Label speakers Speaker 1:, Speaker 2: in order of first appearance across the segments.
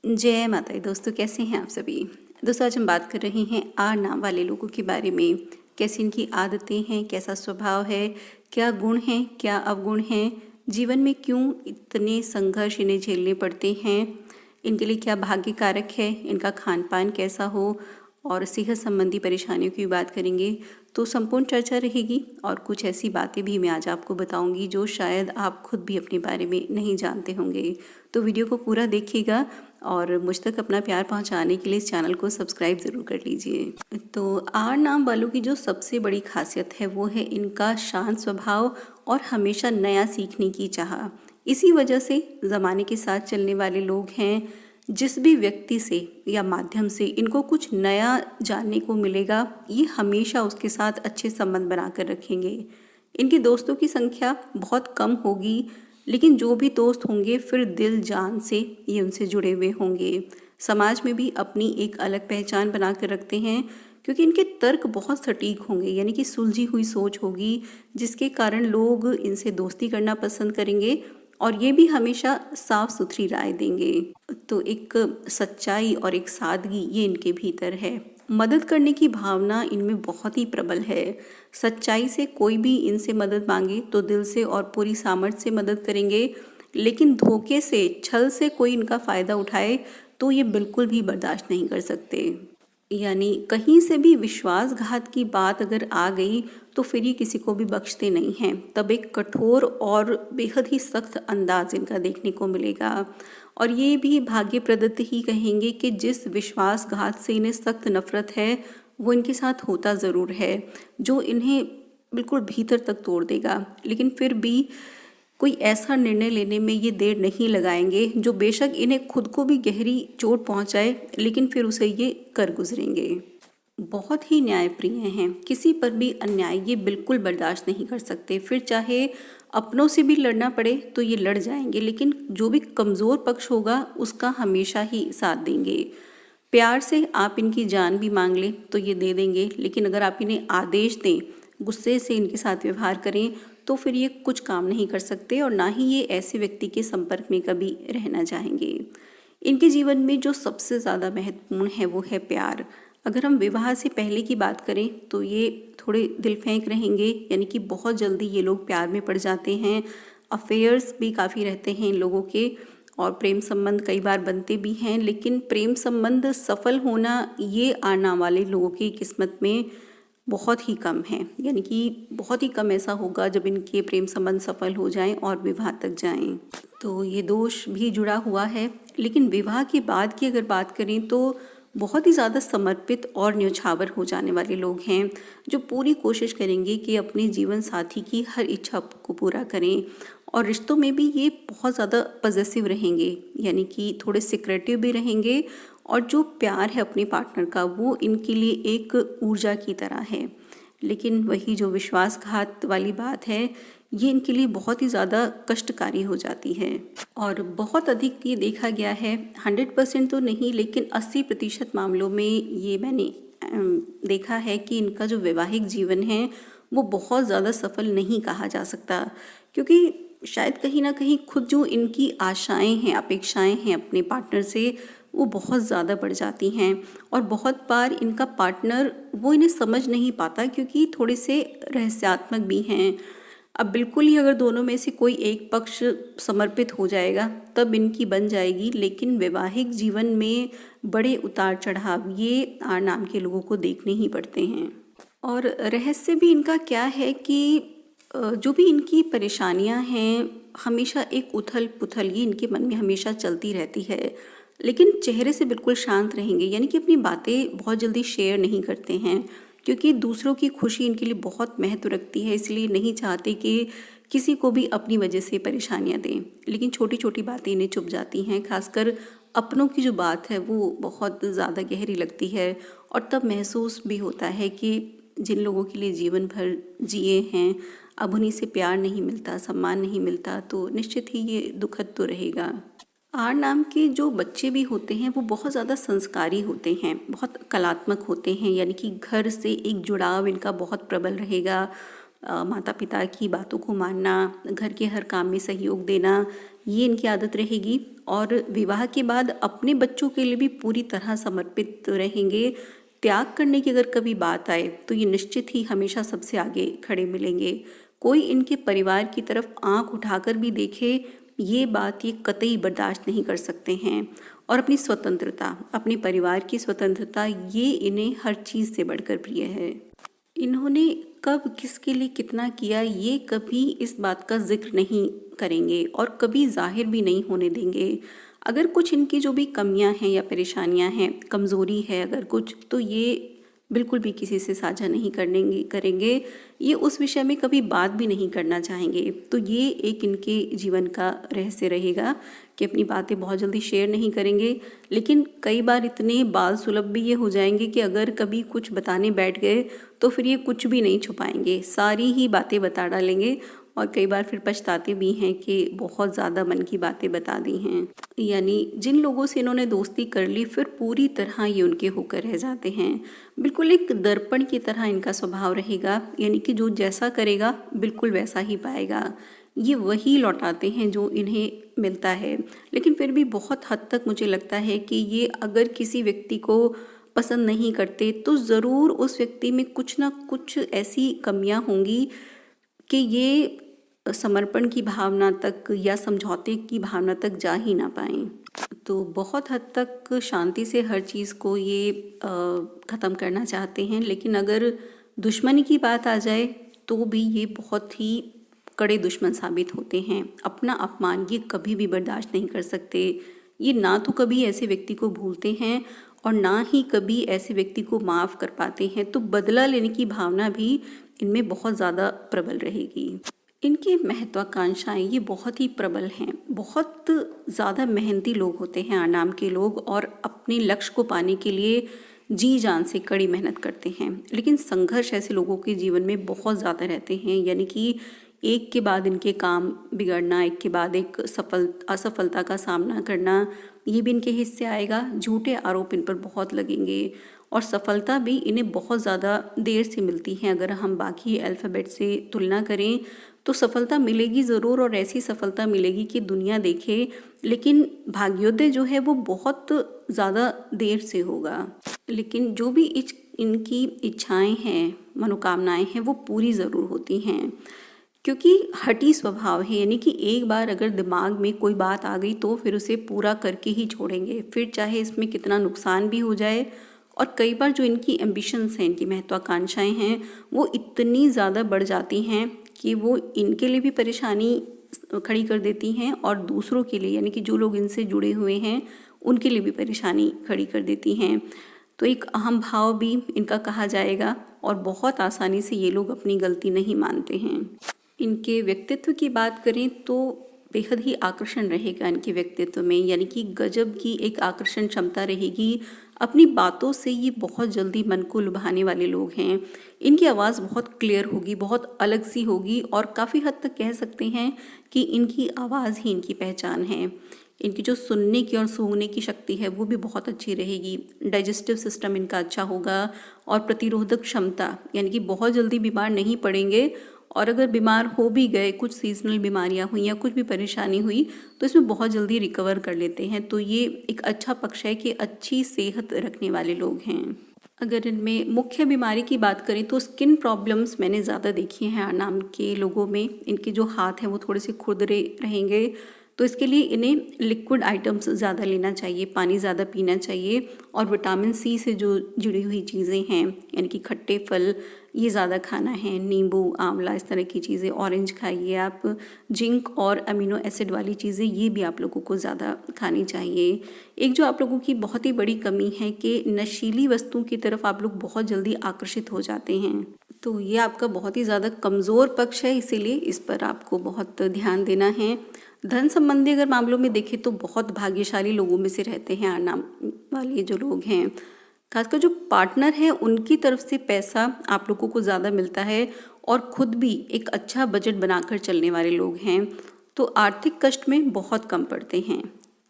Speaker 1: जय माता दी दोस्तों, कैसे हैं आप सभी। दोस्तों आज हम बात कर रहे हैं आर नाम वाले लोगों के बारे में। कैसी इनकी आदतें हैं, कैसा स्वभाव है, क्या गुण हैं, क्या अवगुण हैं, जीवन में क्यों इतने संघर्ष इन्हें झेलने पड़ते हैं, इनके लिए क्या भाग्य कारक है, इनका खान पान कैसा हो और सेहत संबंधी परेशानियों की बात करेंगे। तो संपूर्ण चर्चा रहेगी और कुछ ऐसी बातें भी मैं आज आपको बताऊंगी जो शायद आप खुद भी अपने बारे में नहीं जानते होंगे। तो वीडियो को पूरा देखिएगा और मुझ तक अपना प्यार पहुंचाने के लिए इस चैनल को सब्सक्राइब ज़रूर कर लीजिए। तो आर नाम वालों की जो सबसे बड़ी खासियत है वो है इनका शांत स्वभाव और हमेशा नया सीखने की चाह। इसी वजह से ज़माने के साथ चलने वाले लोग हैं। जिस भी व्यक्ति से या माध्यम से इनको कुछ नया जानने को मिलेगा, ये हमेशा उसके साथ अच्छे संबंध बनाकर रखेंगे। इनके दोस्तों की संख्या बहुत कम होगी, लेकिन जो भी दोस्त होंगे फिर दिल जान से ये उनसे जुड़े हुए होंगे। समाज में भी अपनी एक अलग पहचान बना कर रखते हैं, क्योंकि इनके तर्क बहुत सटीक होंगे, यानी कि सुलझी हुई सोच होगी, जिसके कारण लोग इनसे दोस्ती करना पसंद करेंगे और ये भी हमेशा साफ सुथरी राय देंगे। तो एक सच्चाई और एक सादगी ये इनके भीतर है। मदद करने की भावना इनमें बहुत ही प्रबल है। सच्चाई से कोई भी इनसे मदद मांगे तो दिल से और पूरी सामर्थ्य से मदद करेंगे, लेकिन धोखे से, छल से कोई इनका फ़ायदा उठाए तो ये बिल्कुल भी बर्दाश्त नहीं कर सकते। यानी कहीं से भी विश्वासघात की बात अगर आ गई तो फिर ये किसी को भी बख्शते नहीं हैं। तब एक कठोर और बेहद ही सख्त अंदाज इनका देखने को मिलेगा। और ये भी भाग्य प्रदत्त ही कहेंगे कि जिस विश्वासघात से इन्हें सख्त नफरत है वो इनके साथ होता ज़रूर है, जो इन्हें बिल्कुल भीतर तक तोड़ देगा। लेकिन फिर भी कोई ऐसा निर्णय लेने में ये देर नहीं लगाएंगे जो बेशक इन्हें खुद को भी गहरी चोट पहुंचाए, लेकिन फिर उसे ये कर गुजरेंगे। बहुत ही न्यायप्रिय हैं, किसी पर भी अन्याय ये बिल्कुल बर्दाश्त नहीं कर सकते। फिर चाहे अपनों से भी लड़ना पड़े तो ये लड़ जाएंगे, लेकिन जो भी कमज़ोर पक्ष होगा उसका हमेशा ही साथ देंगे। प्यार से आप इनकी जान भी मांग लें तो ये दे देंगे, लेकिन अगर आप इन्हें आदेश दें, गुस्से से इनके साथ व्यवहार करें तो फिर ये कुछ काम नहीं कर सकते और ना ही ये ऐसे व्यक्ति के संपर्क में कभी रहना चाहेंगे। इनके जीवन में जो सबसे ज़्यादा महत्वपूर्ण है वो है प्यार। अगर हम विवाह से पहले की बात करें तो ये थोड़े दिल फेंक रहेंगे, यानी कि बहुत जल्दी ये लोग प्यार में पड़ जाते हैं। अफेयर्स भी काफ़ी रहते हैं इन लोगों के और प्रेम संबंध कई बार बनते भी हैं, लेकिन प्रेम संबंध सफल होना ये आने वाले लोगों की किस्मत में बहुत ही कम है। यानी कि बहुत ही कम ऐसा होगा जब इनके प्रेम संबंध सफल हो जाएं और विवाह तक जाएं। तो ये दोष भी जुड़ा हुआ है। लेकिन विवाह के बाद की अगर बात करें तो बहुत ही ज़्यादा समर्पित और न्यौछावर हो जाने वाले लोग हैं, जो पूरी कोशिश करेंगे कि अपने जीवन साथी की हर इच्छा को पूरा करें। और रिश्तों में भी ये बहुत ज़्यादा पॉजेसिव रहेंगे, यानी कि थोड़े सिक्रेटिव भी रहेंगे। और जो प्यार है अपने पार्टनर का वो इनके लिए एक ऊर्जा की तरह है। लेकिन वही जो विश्वासघात वाली बात है ये इनके लिए बहुत ही ज़्यादा कष्टकारी हो जाती है। और बहुत अधिक ये देखा गया है, 100% तो नहीं लेकिन 80% मामलों में ये मैंने देखा है कि इनका जो वैवाहिक जीवन है वो बहुत ज़्यादा सफल नहीं कहा जा सकता, क्योंकि शायद कहीं ना कहीं खुद जो इनकी आशाएं हैं, अपेक्षाएं हैं अपने पार्टनर से वो बहुत ज़्यादा बढ़ जाती हैं। और बहुत बार इनका पार्टनर वो इन्हें समझ नहीं पाता, क्योंकि थोड़े से रहस्यात्मक भी हैं। अब बिल्कुल ही अगर दोनों में से कोई एक पक्ष समर्पित हो जाएगा तब इनकी बन जाएगी, लेकिन वैवाहिक जीवन में बड़े उतार चढ़ाव ये आर नाम के लोगों को देखने ही पड़ते हैं। और रहस्य भी इनका क्या है कि जो भी इनकी परेशानियां हैं, हमेशा एक उथल पुथल ये इनके मन में हमेशा चलती रहती है, लेकिन चेहरे से बिल्कुल शांत रहेंगे। यानी कि अपनी बातें बहुत जल्दी शेयर नहीं करते हैं, क्योंकि दूसरों की खुशी इनके लिए बहुत महत्व रखती है, इसलिए नहीं चाहते कि किसी को भी अपनी वजह से परेशानियां दें। लेकिन छोटी छोटी बातें इन्हें चुभ जाती हैं, खासकर अपनों की जो बात है वो बहुत ज़्यादा गहरी लगती है। और तब महसूस भी होता है कि जिन लोगों के लिए जीवन भर जिए हैं अब उन्हीं से प्यार नहीं मिलता, सम्मान नहीं मिलता, तो निश्चित ही ये दुखद तो रहेगा। आर नाम के जो बच्चे भी होते हैं वो बहुत ज़्यादा संस्कारी होते हैं, बहुत कलात्मक होते हैं, यानी कि घर से एक जुड़ाव इनका बहुत प्रबल रहेगा। माता पिता की बातों को मानना, घर के हर काम में सहयोग देना, ये इनकी आदत रहेगी। और विवाह के बाद अपने बच्चों के लिए भी पूरी तरह समर्पित रहेंगे। त्याग करने की अगर कभी बात आए तो ये निश्चित ही हमेशा सबसे आगे खड़े मिलेंगे। कोई इनके परिवार की तरफ आंख उठाकर भी देखे, ये बात ये कतई बर्दाश्त नहीं कर सकते हैं। और अपनी स्वतंत्रता, अपने परिवार की स्वतंत्रता, ये इन्हें हर चीज़ से बढ़कर प्रिय है। इन्होंने कब किसके लिए कितना किया, ये कभी इस बात का जिक्र नहीं करेंगे और कभी जाहिर भी नहीं होने देंगे। अगर कुछ इनकी जो भी कमियां हैं या परेशानियां हैं, कमज़ोरी है अगर कुछ, तो ये बिल्कुल भी किसी से साझा नहीं करेंगे। ये उस विषय में कभी बात भी नहीं करना चाहेंगे। तो ये एक इनके जीवन का रहस्य रहेगा कि अपनी बातें बहुत जल्दी शेयर नहीं करेंगे। लेकिन कई बार इतने बाल सुलभ भी ये हो जाएंगे कि अगर कभी कुछ बताने बैठ गए तो फिर ये कुछ भी नहीं छुपाएंगे, सारी ही बातें बता डालेंगे। और कई बार फिर पछताते भी हैं कि बहुत ज़्यादा मन की बातें बता दी हैं। यानी जिन लोगों से इन्होंने दोस्ती कर ली फिर पूरी तरह ये उनके होकर रह जाते हैं। बिल्कुल एक दर्पण की तरह इनका स्वभाव रहेगा, यानी कि जो जैसा करेगा बिल्कुल वैसा ही पाएगा। ये वही लौटाते हैं जो इन्हें मिलता है। लेकिन फिर भी बहुत हद तक मुझे लगता है कि ये अगर किसी व्यक्ति को पसंद नहीं करते तो ज़रूर उस व्यक्ति में कुछ ना कुछ ऐसी कमियां होंगी कि ये समर्पण की भावना तक या समझौते की भावना तक जा ही ना पाएं। तो बहुत हद तक शांति से हर चीज़ को ये ख़त्म करना चाहते हैं। लेकिन अगर दुश्मनी की बात आ जाए तो भी ये बहुत ही कड़े दुश्मन साबित होते हैं। अपना अपमान ये कभी भी बर्दाश्त नहीं कर सकते। ये ना तो कभी ऐसे व्यक्ति को भूलते हैं और ना ही कभी ऐसे व्यक्ति को माफ़ कर पाते हैं। तो बदला लेने की भावना भी इनमें बहुत ज़्यादा प्रबल रहेगी। इनकी महत्वाकांक्षाएं ये बहुत ही प्रबल हैं। बहुत ज़्यादा मेहनती लोग होते हैं आनाम के लोग, और अपने लक्ष्य को पाने के लिए जी जान से कड़ी मेहनत करते हैं। लेकिन संघर्ष ऐसे लोगों के जीवन में बहुत ज़्यादा रहते हैं, यानी कि एक के बाद इनके काम बिगड़ना, एक के बाद एक असफलता का सामना करना, ये भी इनके हिस्से आएगा। झूठे आरोप इन पर बहुत लगेंगे और सफलता भी इन्हें बहुत ज़्यादा देर से मिलती है। अगर हम बाकी अल्फ़ाबेट से तुलना करें तो सफलता मिलेगी ज़रूर, और ऐसी सफलता मिलेगी कि दुनिया देखे। लेकिन भाग्योदय जो है वो बहुत ज़्यादा देर से होगा। लेकिन जो भी इनकी इच्छाएं हैं, मनोकामनाएं हैं, वो पूरी ज़रूर होती हैं, क्योंकि हठी स्वभाव है। यानी कि एक बार अगर दिमाग में कोई बात आ गई तो फिर उसे पूरा करके ही छोड़ेंगे, फिर चाहे इसमें कितना नुकसान भी हो जाए। और कई बार जो इनकी एम्बिशंस हैं, इनकी महत्वाकांक्षाएं हैं, वो इतनी ज़्यादा बढ़ जाती हैं कि वो इनके लिए भी परेशानी खड़ी कर देती हैं और दूसरों के लिए, यानी कि जो लोग इनसे जुड़े हुए हैं, उनके लिए भी परेशानी खड़ी कर देती हैं। तो एक अहम भाव भी इनका कहा जाएगा, और बहुत आसानी से ये लोग अपनी गलती नहीं मानते हैं। इनके व्यक्तित्व की बात करें तो बेहद ही आकर्षण रहेगा इनके व्यक्तित्व में, यानी कि गजब की एक आकर्षण क्षमता रहेगी। अपनी बातों से ये बहुत जल्दी मन को लुभाने वाले लोग हैं। इनकी आवाज़ बहुत क्लियर होगी, बहुत अलग सी होगी, और काफ़ी हद तक कह सकते हैं कि इनकी आवाज़ ही इनकी पहचान है। इनकी जो सुनने की और सूंघने की शक्ति है वो भी बहुत अच्छी रहेगी। डाइजेस्टिव सिस्टम इनका अच्छा होगा, और प्रतिरोधक क्षमता, यानी कि बहुत जल्दी बीमार नहीं पड़ेंगे। और अगर बीमार हो भी गए, कुछ सीजनल बीमारियां हुई या कुछ भी परेशानी हुई, तो इसमें बहुत जल्दी रिकवर कर लेते हैं। तो ये एक अच्छा पक्ष है कि अच्छी सेहत रखने वाले लोग हैं। अगर इनमें मुख्य बीमारी की बात करें तो स्किन प्रॉब्लम्स मैंने ज़्यादा देखी हैं आनाम के लोगों में। इनके जो हाथ हैं वो थोड़े से खुरदरे रहेंगे, तो इसके लिए इन्हें लिक्विड आइटम्स ज़्यादा लेना चाहिए, पानी ज़्यादा पीना चाहिए, और विटामिन सी से जो जुड़ी हुई चीज़ें हैं, यानी कि खट्टे फल, ये ज़्यादा खाना है। नींबू, आंवला, इस तरह की चीज़ें, ऑरेंज खाइए आप। जिंक और अमीनो एसिड वाली चीज़ें ये भी आप लोगों को ज़्यादा खानी चाहिए। एक जो आप लोगों की बहुत ही बड़ी कमी है कि नशीली वस्तुओं की तरफ आप लोग बहुत जल्दी आकर्षित हो जाते हैं। तो ये आपका बहुत ही ज़्यादा कमज़ोर पक्ष है, इसीलिए इस पर आपको बहुत ध्यान देना है। धन संबंधी अगर मामलों में देखें तो बहुत भाग्यशाली लोगों में से रहते हैं आनाम वाले जो लोग हैं। खासकर जो पार्टनर हैं उनकी तरफ से पैसा आप लोगों को ज़्यादा मिलता है, और खुद भी एक अच्छा बजट बनाकर चलने वाले लोग हैं। तो आर्थिक कष्ट में बहुत कम पड़ते हैं।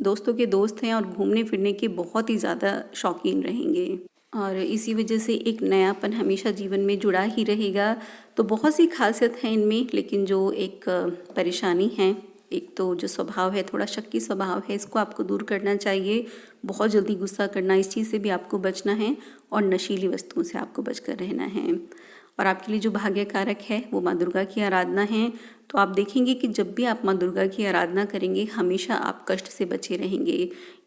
Speaker 1: दोस्तों के दोस्त हैं और घूमने फिरने के बहुत ही ज़्यादा शौकीन रहेंगे, और इसी वजह से एक नयापन हमेशा जीवन में जुड़ा ही रहेगा। तो बहुत सी खासियत है इनमें, लेकिन जो एक परेशानी है एक तो जो स्वभाव है, थोड़ा शक्की स्वभाव है, इसको आपको दूर करना चाहिए। बहुत जल्दी गुस्सा करना, इस चीज़ से भी आपको बचना है और नशीली वस्तुओं से आपको बचकर रहना है। और आपके लिए जो भाग्य कारक है वो माँ दुर्गा की आराधना है। तो आप देखेंगे कि जब भी आप माँ दुर्गा की आराधना करेंगे हमेशा आप कष्ट से बचे रहेंगे।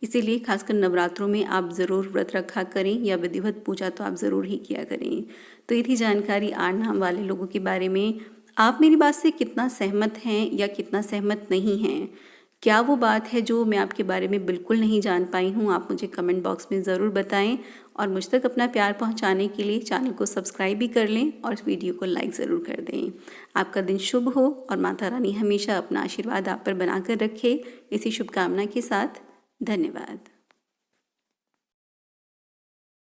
Speaker 1: इसीलिए खासकर नवरात्रों में आप ज़रूर व्रत रखा करें या विधिवत पूजा तो आप ज़रूर ही किया करें। तो ये थी जानकारी 8 नाम वाले लोगों के बारे में। आप मेरी बात से कितना सहमत हैं या कितना सहमत नहीं हैं? क्या वो बात है जो मैं आपके बारे में बिल्कुल नहीं जान पाई हूँ? आप मुझे कमेंट बॉक्स में ज़रूर बताएं और मुझ तक अपना प्यार पहुँचाने के लिए चैनल को सब्सक्राइब भी कर लें और इस वीडियो को लाइक ज़रूर कर दें। आपका दिन शुभ हो और माता रानी हमेशा अपना आशीर्वाद आप पर बनाकर रखे। इसी शुभकामना के साथ धन्यवाद।